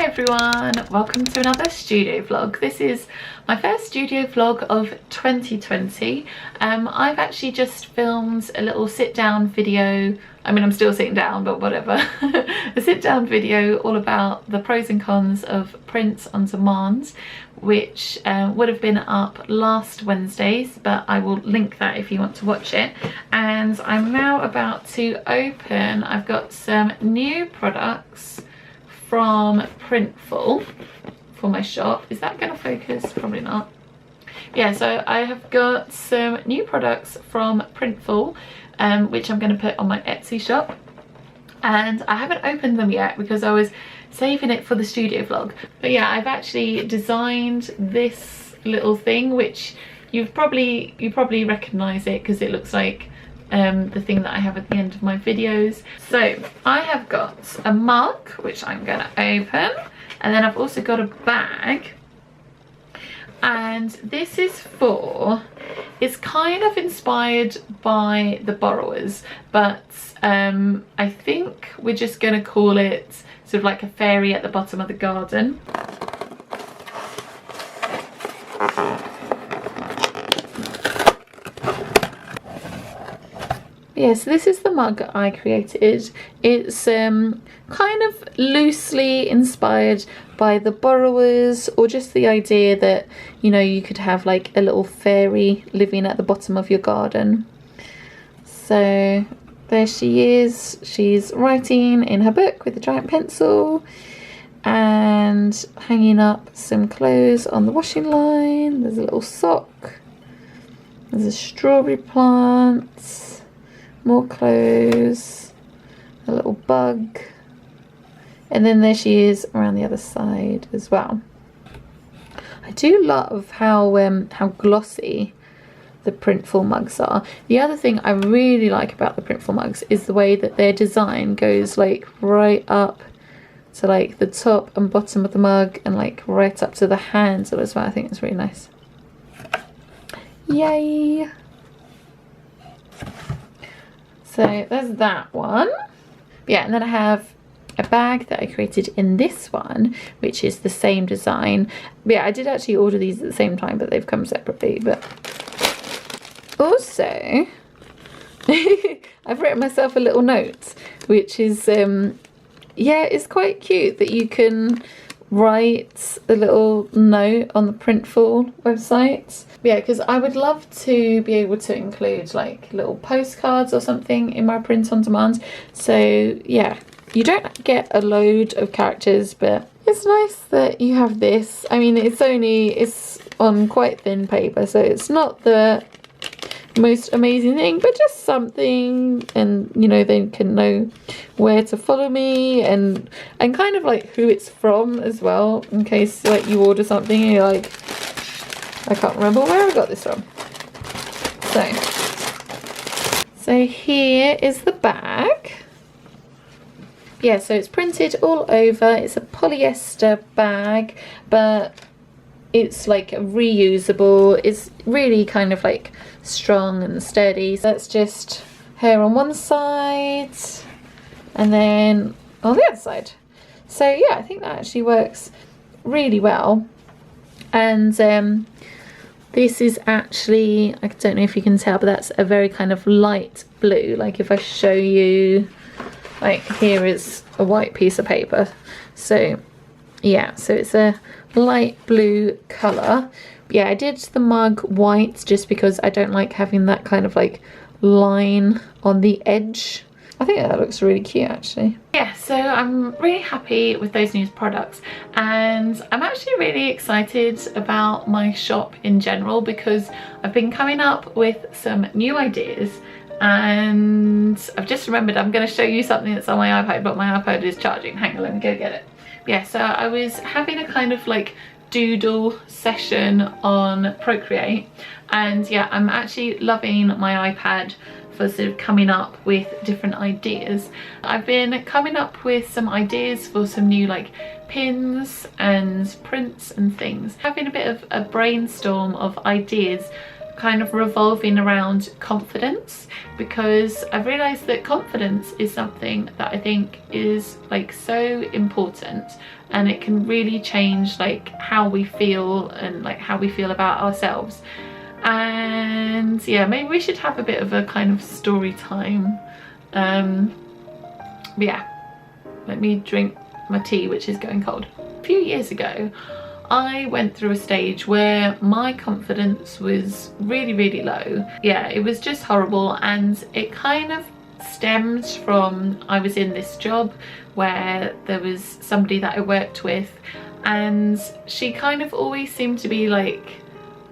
everyone, welcome to another studio vlog. This is my first studio vlog of 2020. I've actually just filmed a little sit down video. I mean, I'm still sitting down, but whatever. A sit down video all about the pros and cons of print on demand, which would have been up last Wednesdays, but I will link that if you want to watch it. And I'm now about to open, I've got some new products from Printful for my shop. Is that going to focus? Probably not. Yeah, so I have got some new products from Printful, which I'm going to put on my Etsy shop. And I haven't opened them yet because I was saving it for the studio vlog. But yeah, I've actually designed this little thing, which you probably recognise it because it looks like the thing that I have at the end of my videos. So I have got a mug, which I'm going to open, and then I've also got a bag. And this is it's kind of inspired by The Borrowers, but I think we're just going to call it sort of like a fairy at the bottom of the garden. Yeah, so this is the mug I created. It's kind of loosely inspired by The Borrowers, or just the idea that, you know, you could have like a little fairy living at the bottom of your garden. So there she is. She's writing in her book with a giant pencil and hanging up some clothes on the washing line. There's a little sock. There's a strawberry plant. More clothes, a little bug, and then there she is around the other side as well. I do love how glossy the Printful mugs are. The other thing I really like about the Printful mugs is the way that their design goes like right up to like the top and bottom of the mug, and like right up to the handle as well. I think it's really nice. Yay! So there's that one. Yeah, and then I have a bag that I created in this one, which is the same design. But yeah, I did actually order these at the same time, but they've come separately. But also, I've written myself a little note, which is, yeah, it's quite cute that you can write a little note on the Printful website. Yeah, because I would love to be able to include like little postcards or something in my print on demand. So yeah, you don't get a load of characters, but it's nice that you have this. I mean, it's on quite thin paper, so it's not the most amazing thing, but just something, and you know, they can know where to follow me, and kind of like who it's from as well, in case like you order something and you're like, I can't remember where I got this from. So here is the bag. Yeah, so it's printed all over. It's a polyester bag, but it's like reusable. It's really kind of like strong and sturdy. So that's just hair on one side and then on the other side. So yeah, I think that actually works really well. And this is actually, I don't know if you can tell, but that's a very kind of light blue. Like if I show you, like here is a white piece of paper. So yeah, so it's a light blue colour. Yeah, I did the mug white just because I don't like having that kind of like line on the edge. I think that looks really cute actually. Yeah, so I'm really happy with those new products, and I'm actually really excited about my shop in general because I've been coming up with some new ideas, and I've just remembered I'm going to show you something that's on my iPad, but my iPad is charging. Hang on, let me go get it. Yeah, so I was having a kind of like doodle session on Procreate, and yeah, I'm actually loving my iPad for sort of coming up with different ideas. I've been coming up with some ideas for some new like pins and prints and things, having a bit of a brainstorm of ideas kind of revolving around confidence, because I've realised that confidence is something that I think is like so important, and it can really change like how we feel and like how we feel about ourselves. And yeah, maybe we should have a bit of a kind of story time. But yeah, let me drink my tea, which is going cold. A few years ago I went through a stage where my confidence was really low. Yeah, it was just horrible, and it kind of stemmed from, I was in this job where there was somebody that I worked with, and she kind of always seemed to be like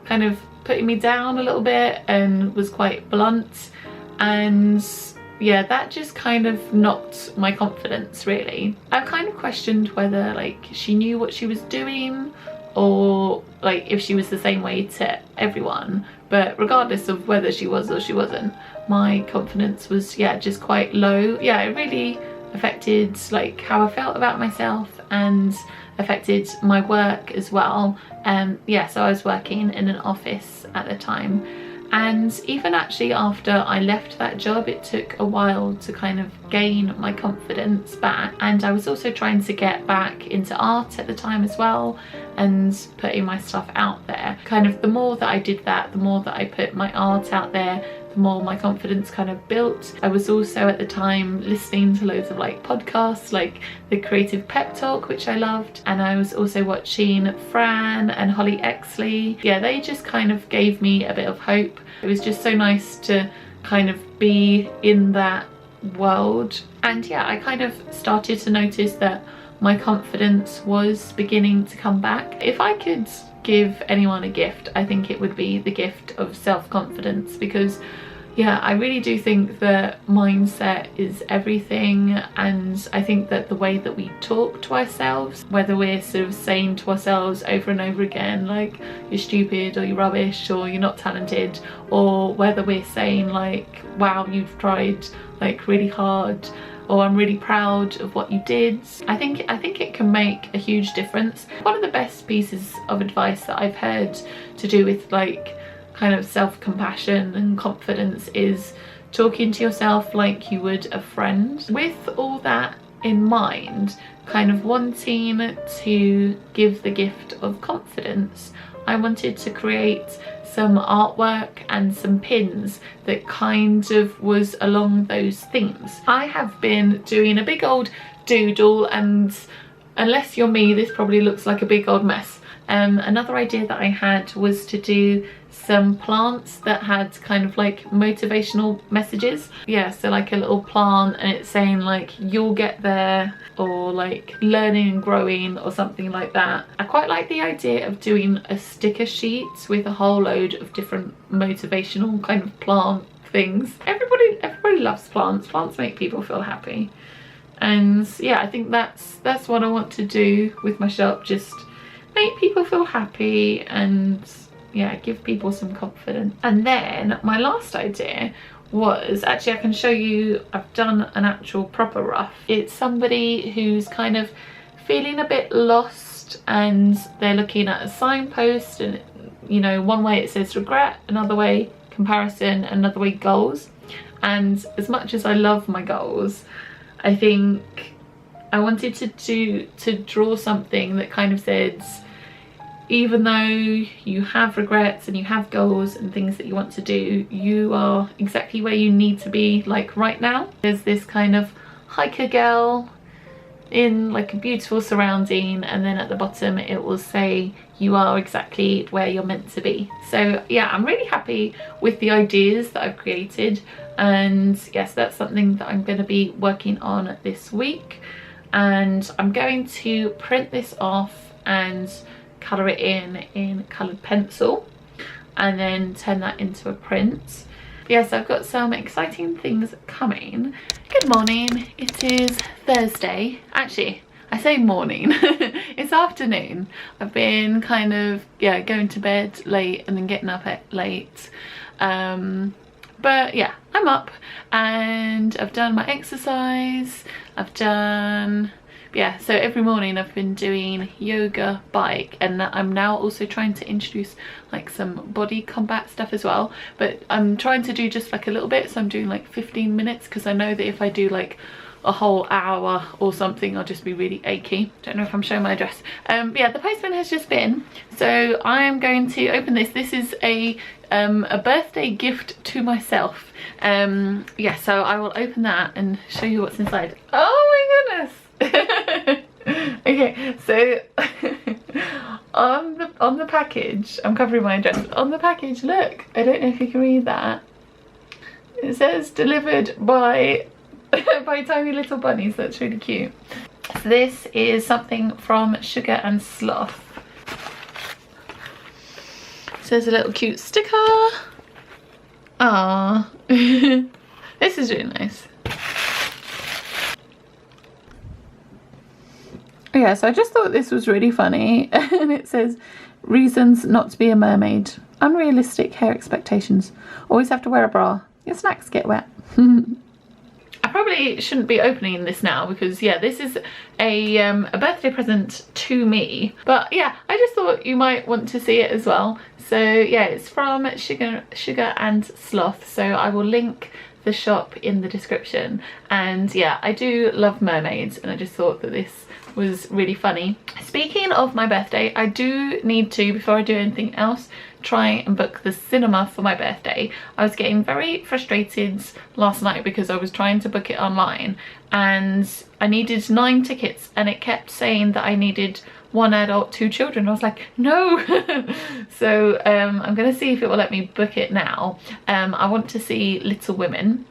kind of putting me down a little bit and was quite blunt, and yeah, that just kind of knocked my confidence really. I kind of questioned whether like she knew what she was doing, or like if she was the same way to everyone, but regardless of whether she was or she wasn't, my confidence was, yeah, just quite low. Yeah, it really affected like how I felt about myself and affected my work as well. Yeah, so I was working in an office at the time, and even actually after I left that job, it took a while to kind of gain my confidence back. And I was also trying to get back into art at the time as well, and putting my stuff out there. Kind of the more that I did that, the more that I put my art out there, the more my confidence kind of built. I was also at the time listening to loads of like podcasts like the Creative Pep Talk, which I loved, and I was also watching Fran and Holly Exley. Yeah, they just kind of gave me a bit of hope. It was just so nice to kind of be in that world. And yeah, I kind of started to notice that my confidence was beginning to come back. If I could give anyone a gift, I think it would be the gift of self-confidence, because yeah, I really do think that mindset is everything, and I think that the way that we talk to ourselves, whether we're sort of saying to ourselves over and over again like you're stupid or you're rubbish or you're not talented, or whether we're saying like wow, you've tried like really hard, or I'm really proud of what you did, I think it can make a huge difference. One of the best pieces of advice that I've heard to do with like kind of self-compassion and confidence is talking to yourself like you would a friend. With all that in mind, kind of wanting to give the gift of confidence, I wanted to create some artwork and some pins that kind of was along those themes. I have been doing a big old doodle, and unless you're me, this probably looks like a big old mess. Another idea that I had was to do some plants that had kind of like motivational messages. Yeah, so like a little plant and it's saying like you'll get there, or like learning and growing, or something like that. I quite like the idea of doing a sticker sheet with a whole load of different motivational kind of plant things. Everybody loves plants. Plants make people feel happy. And yeah, I think that's what I want to do with my shop, just make people feel happy and yeah, give people some confidence. And then my last idea was, actually I can show you, I've done an actual proper rough. It's somebody who's kind of feeling a bit lost, and they're looking at a signpost, and you know, one way it says regret, another way comparison, another way goals. And as much as I love my goals, I think I wanted to draw something that kind of said, even though you have regrets and you have goals and things that you want to do, you are exactly where you need to be like right now. There's this kind of hiker girl in like a beautiful surrounding, and then at the bottom it will say you are exactly where you're meant to be. So yeah, I'm really happy with the ideas that I've created, and yes, that's something that I'm going to be working on this week. And I'm going to print this off and colour it in coloured pencil, and then turn that into a print. Yes, I've got some exciting things coming. Good morning, it is Thursday. Actually, I say morning, it's afternoon. I've been kind of, yeah, going to bed late and then getting up at late. But yeah, I'm up and I've done my exercise. I've done, yeah, so every morning I've been doing yoga, bike, and I'm now also trying to introduce like some body combat stuff as well, but I'm trying to do just like a little bit, so I'm doing like 15 minutes because I know that if I do like a whole hour or something I'll just be really achy. Don't know if I'm showing my address. Yeah, the postman has just been, so I am going to open this. This is a birthday gift to myself. Yeah, so I will open that and show you what's inside. Oh my goodness. Okay, so on the package, I'm covering my address. On the package, look, I don't know if you can read that. It says delivered by by tiny little bunnies. That's really cute. So this is something from Sugar and Sloth. So there's a little cute sticker. Ah, this is really nice. Yeah, so I just thought this was really funny, and it says reasons not to be a mermaid, unrealistic hair expectations, always have to wear a bra, your snacks get wet. I probably shouldn't be opening this now because yeah, this is a birthday present to me, but yeah, I just thought you might want to see it as well. So yeah, it's from Sugar and Sloth, so I will link the shop in the description. And yeah, I do love mermaids, and I just thought that this was really funny. Speaking of my birthday, I do need to, before I do anything else, try and book the cinema for my birthday. I was getting very frustrated last night because I was trying to book it online and I needed 9 tickets and it kept saying that I needed 1 adult, 2 children. I was like, no. So I'm gonna see if it will let me book it now. I want to see Little Women,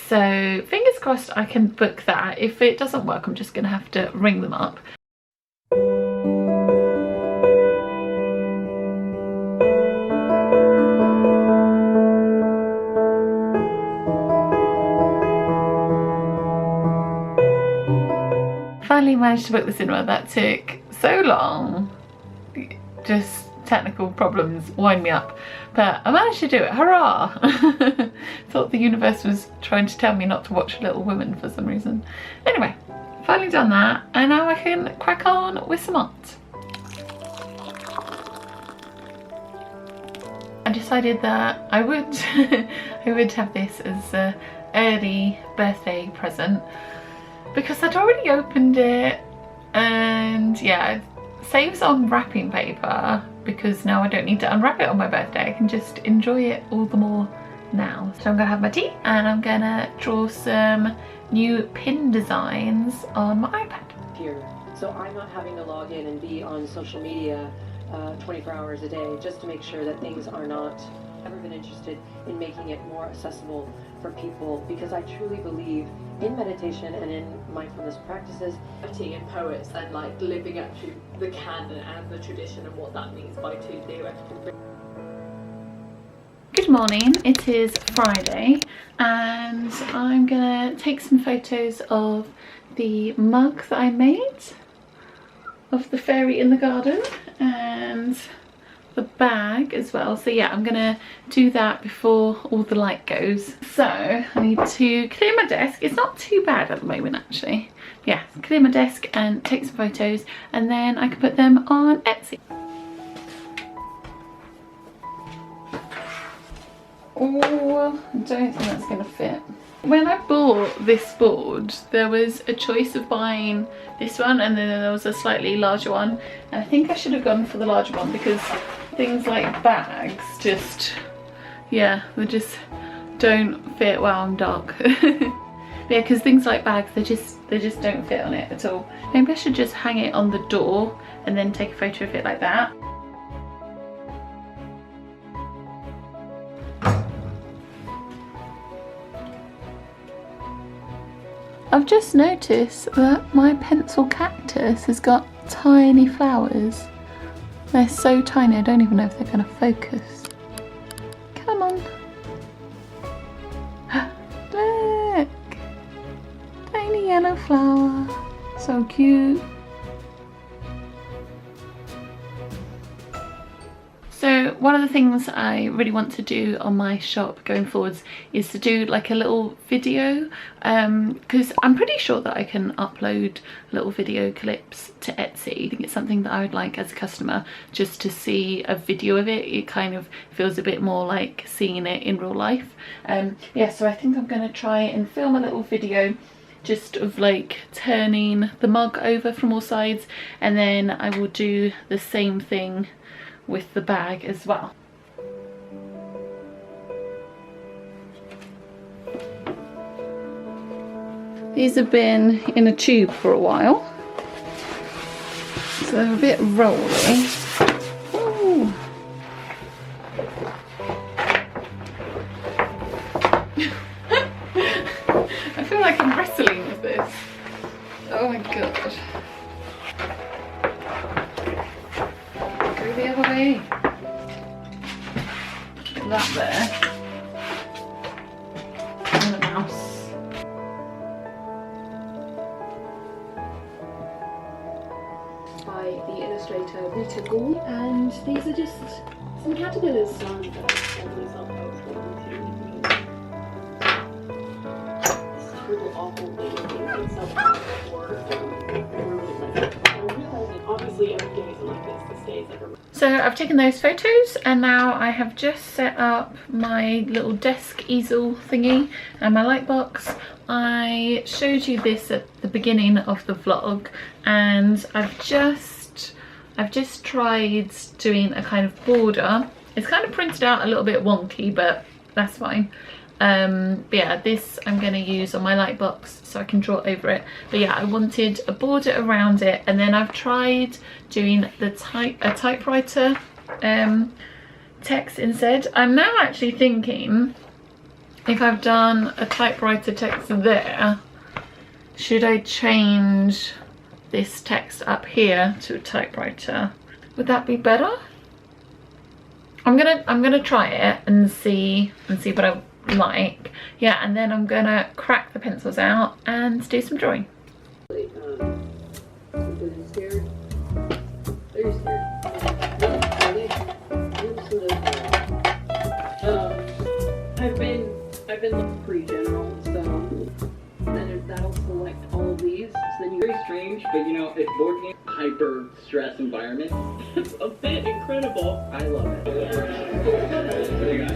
so fingers crossed I can book that. If it doesn't work, I'm just gonna have to ring them up. Finally managed to book the cinema. That took so long, just technical problems wind me up, but I managed to do it. Hurrah. Thought the universe was trying to tell me not to watch Little Women for some reason. Anyway, finally done that, and now I can crack on with some art. I decided that I would I would have this as an early birthday present because I'd already opened it, and yeah, it saves on wrapping paper because now I don't need to unwrap it on my birthday. I can just enjoy it all the more now. So I'm gonna have my tea and I'm gonna draw some new pin designs on my iPad. Here, so I'm not having to log in and be on social media 24 hours a day just to make sure that things are not. I've never been interested in making it more accessible for people because I truly believe in meditation and in mindfulness practices. Writing and poets and like living up to the canon and the tradition and what that means by 2 theoretical. Good morning, it is Friday and I'm gonna take some photos of the mug that I made of the fairy in the garden and the bag as well. So yeah, I'm gonna do that before all the light goes. So I need to clear my desk. It's not too bad at the moment actually. Yeah, clear my desk and take some photos and then I can put them on Etsy. Oh, I don't think that's gonna fit. When I bought this board, there was a choice of buying this one and then there was a slightly larger one. And I think I should have gone for the larger one because things like bags just, yeah, they just don't fit. Wow, I'm dark. Yeah, because things like bags, they just don't fit on it at all. Maybe I should just hang it on the door and then take a photo of it like that. I've just noticed that my pencil cactus has got tiny flowers. They're so tiny, I don't even know if they're going to focus. Come on. Look! Tiny yellow flower. So cute. So So one of the things I really want to do on my shop going forwards is to do like a little video, because I'm pretty sure that I can upload little video clips to Etsy. I think it's something that I would like as a customer, just to see a video of it. It kind of feels a bit more like seeing it in real life. Yeah, so I think I'm going to try and film a little video just of like turning the mug over from all sides, and then I will do the same thing with the bag as well. These have been in a tube for a while, so they're a bit rolly. Ooh. I feel like I'm wrestling with this. Oh my god. Go the other way. Put that there. And a mouse. By the illustrator Rita Gall, and these are just some caterpillars. So I've taken those photos, and now I have just set up my little desk easel thingy and my light box. I showed you this at the beginning of the vlog, and I've just tried doing a kind of border. It's kind of printed out a little bit wonky, but that's fine. But yeah, this I'm going to use on my light box so I can draw over it. But yeah, I wanted a border around it, and then I've tried doing the typewriter text instead. I'm now actually thinking, if I've done a typewriter text there, should I change this text up here to a typewriter? Would that be better? I'm gonna try it and see what I like. Yeah, and then I'm gonna crack the pencils out and do some drawing. I've been looking pretty general, so then that'll select all of these. So then Very strange, but you know, if board game hyper stress environment, it's a bit incredible. I love it. What do you got?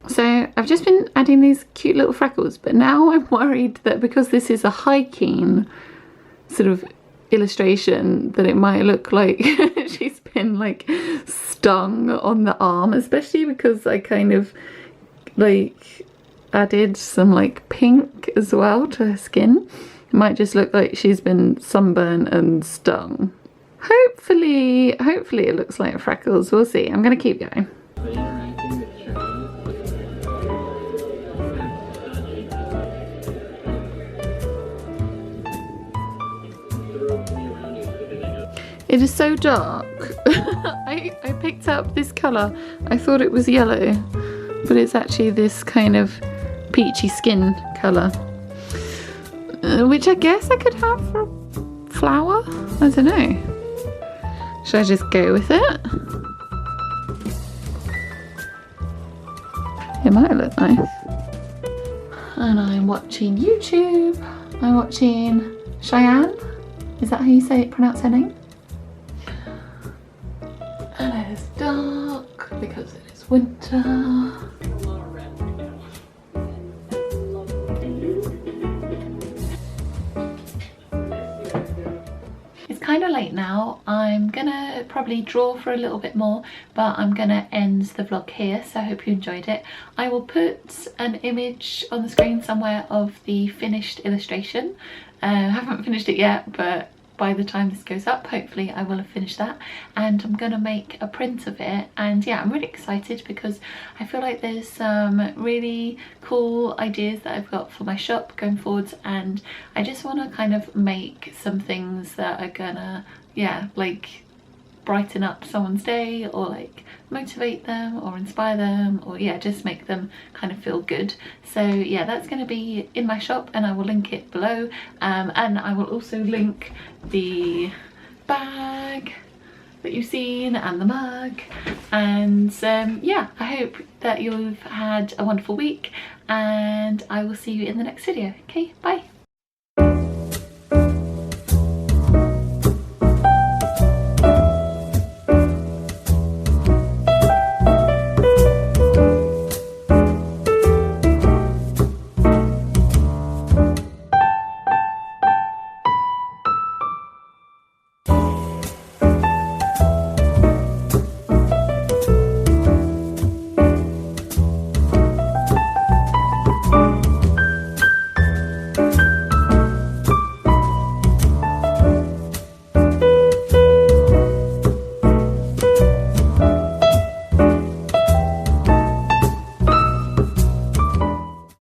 So I've just been adding these cute little freckles, but now I'm worried that because this is a hiking sort of illustration, that it might look like she's been like stung on the arm, especially because I kind of like added some like pink as well to her skin. It might just look like she's been sunburned and stung. Hopefully it looks like freckles. We'll see. I'm gonna keep going. It is so dark. I picked up this colour. I thought it was yellow, but it's actually this kind of peachy skin colour, which I guess I could have for a flower. I don't know. Should I just go with it? It might look nice. And I'm watching YouTube. I'm watching Cheyenne. Is that how you pronounce her name? And it is dark because it is winter. It's kind of late now. I'm gonna probably draw for a little bit more, but I'm gonna end the vlog here, so I hope you enjoyed it. I will put an image on the screen somewhere of the finished illustration. I haven't finished it yet, but by the time this goes up, hopefully I will have finished that, and I'm gonna make a print of it. And yeah, I'm really excited because I feel like there's some really cool ideas that I've got for my shop going forwards, and I just want to kind of make some things that are gonna, yeah, like brighten up someone's day, or like motivate them or inspire them, or yeah, just make them kind of feel good. So yeah, that's going to be in my shop and I will link it below, and I will also link the bag that you've seen and the mug. And yeah, I hope that you've had a wonderful week, and I will see you in the next video. Okay, bye.